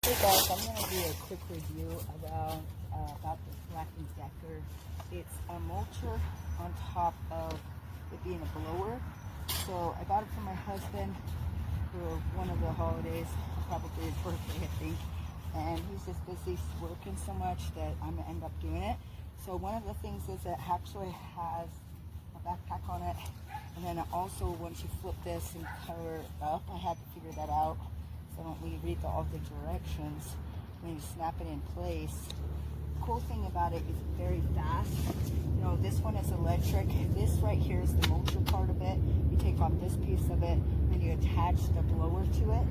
Hey guys, I'm going to do a quick review about this BLACK+DECKER. It's a mulcher on top of it being a blower. So I got it for my husband for one of the holidays, probably his birthday I think. And he's just busy working so much that I'm going to end up doing it. So one of the things is it actually has a backpack on it. And then also once you flip this and cover it up, I had to figure that out. So I don't read all the directions when you snap it in place. The cool thing about it is it's very fast. You know, this one is electric. This right here is the mulcher part of it. You take off this piece of it, and you attach the blower to it.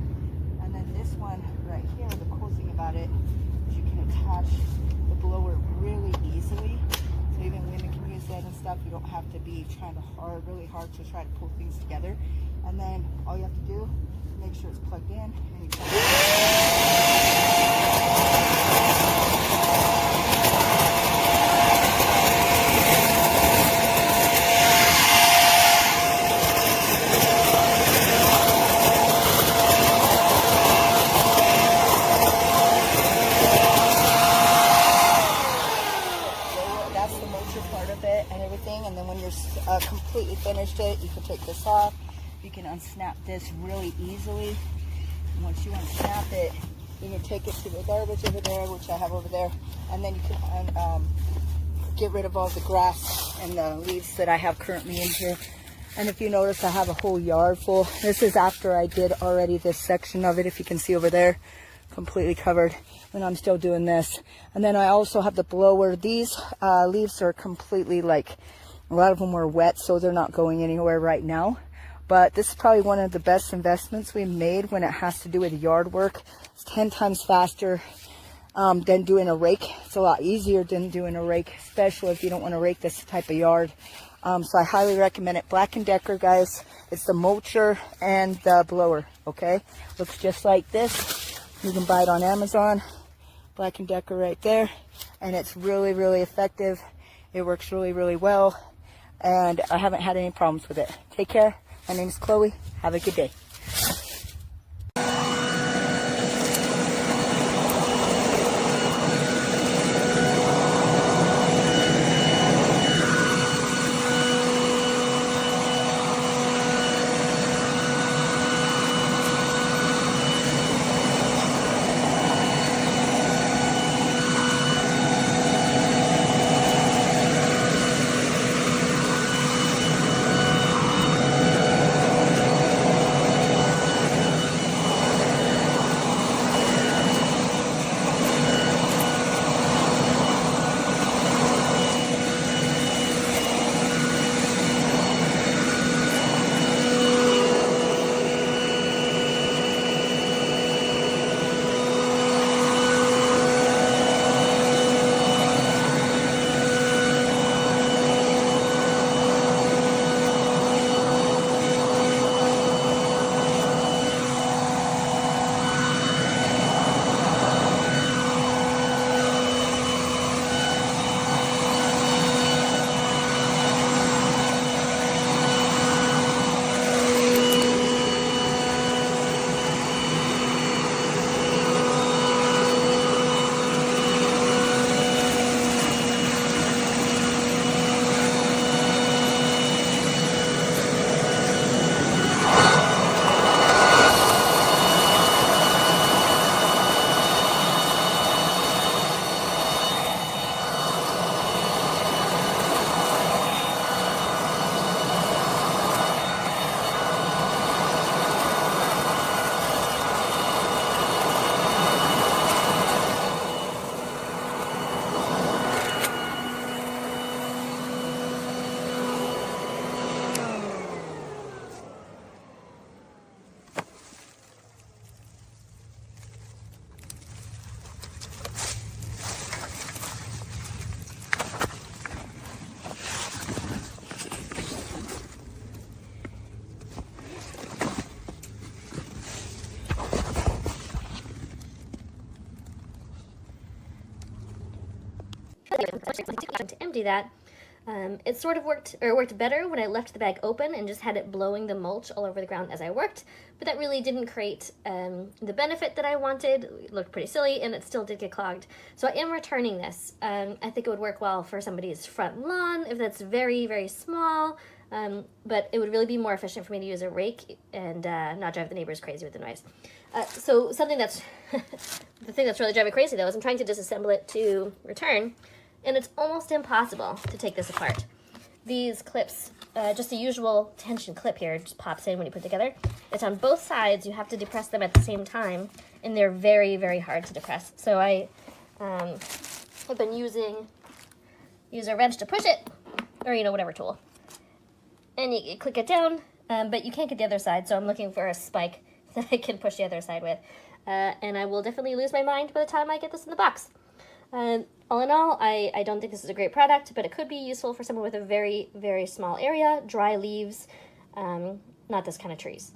And then this one right here, the cool thing about it is you can attach the blower really easily. So even women can use that and stuff. You don't have to be trying to really hard to try to pull things together. And then all you have to do, make sure it's plugged in, and you plug it That's the motor part of it and everything. And then when you're completely finished it, you can take this off. You can unsnap this really easily. And once you unsnap it, you can take it to the garbage over there, which I have over there, and then you can get rid of all the grass and the leaves that I have currently in here. And if you notice, I have a whole yard full. This is after I did already this section of it, if you can see over there, completely covered, and I'm still doing this. And then I also have the blower. These leaves are completely, like, a lot of them were wet, so they're not going anywhere right now. But this is probably one of the best investments we made when it has to do with yard work. It's 10 times faster than doing a rake. It's a lot easier than doing a rake, especially if you don't want to rake this type of yard. So I highly recommend it. BLACK+DECKER, guys. It's the mulcher and the blower, okay? Looks just like this. You can buy it on Amazon. BLACK+DECKER right there. And it's really, really effective. It works really, really well. And I haven't had any problems with it. Take care. My name is Chloe. Have a good day. To empty that, It sort of worked better when I left the bag open and just had it blowing the mulch all over the ground as I worked, but that really didn't create the benefit that I wanted. It looked pretty silly, and it still did get clogged. So I am returning this. I think it would work well for somebody's front lawn if that's very, very small, but it would really be more efficient for me to use a rake and not drive the neighbors crazy with the noise. So something that's, the thing that's really driving me crazy though is I'm trying to disassemble it to return, and it's almost impossible to take this apart. These clips, just a usual tension clip here, just pops in when you put it together. It's on both sides, you have to depress them at the same time, and they're very, very hard to depress. So I have been use a wrench to push it, or whatever tool. And you click it down, but you can't get the other side, so I'm looking for a spike that I can push the other side with. And I will definitely lose my mind by the time I get this in the box. All in all, I don't think this is a great product, but it could be useful for someone with a very, very small area, dry leaves, not this kind of trees.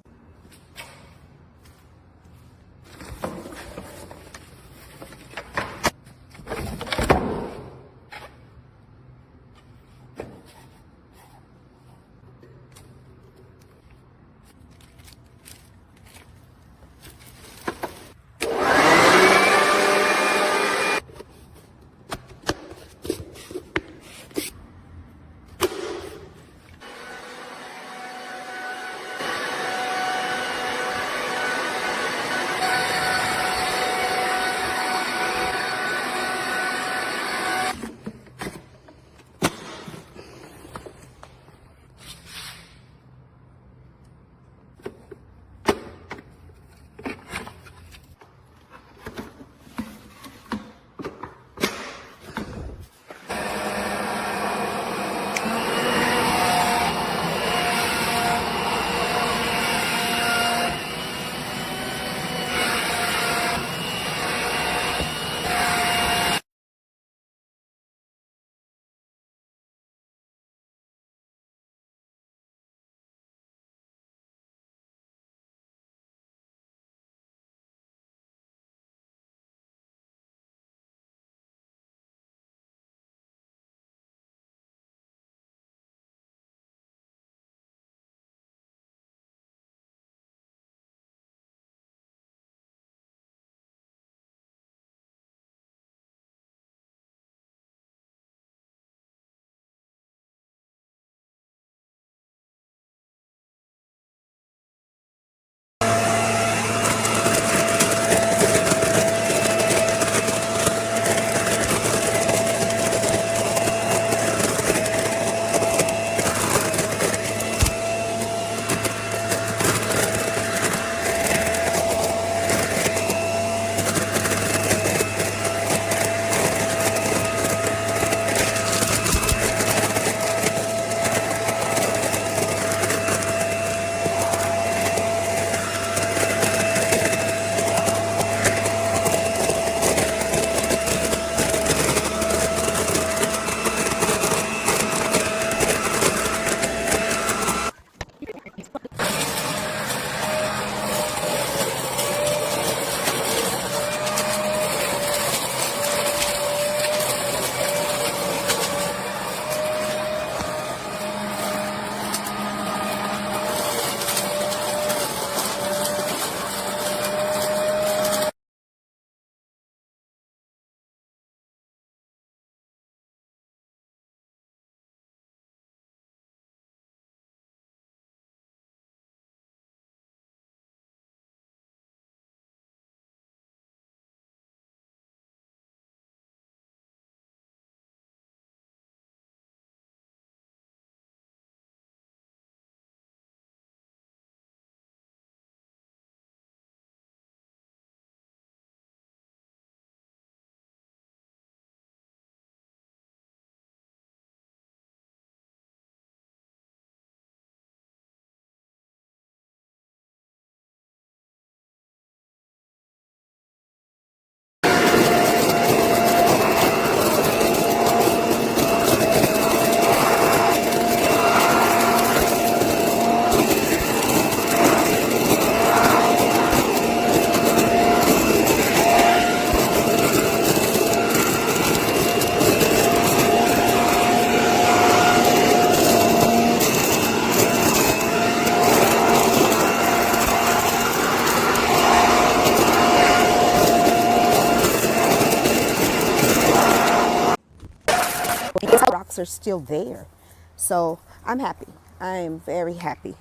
cracks are still there. So I'm happy. I am very happy.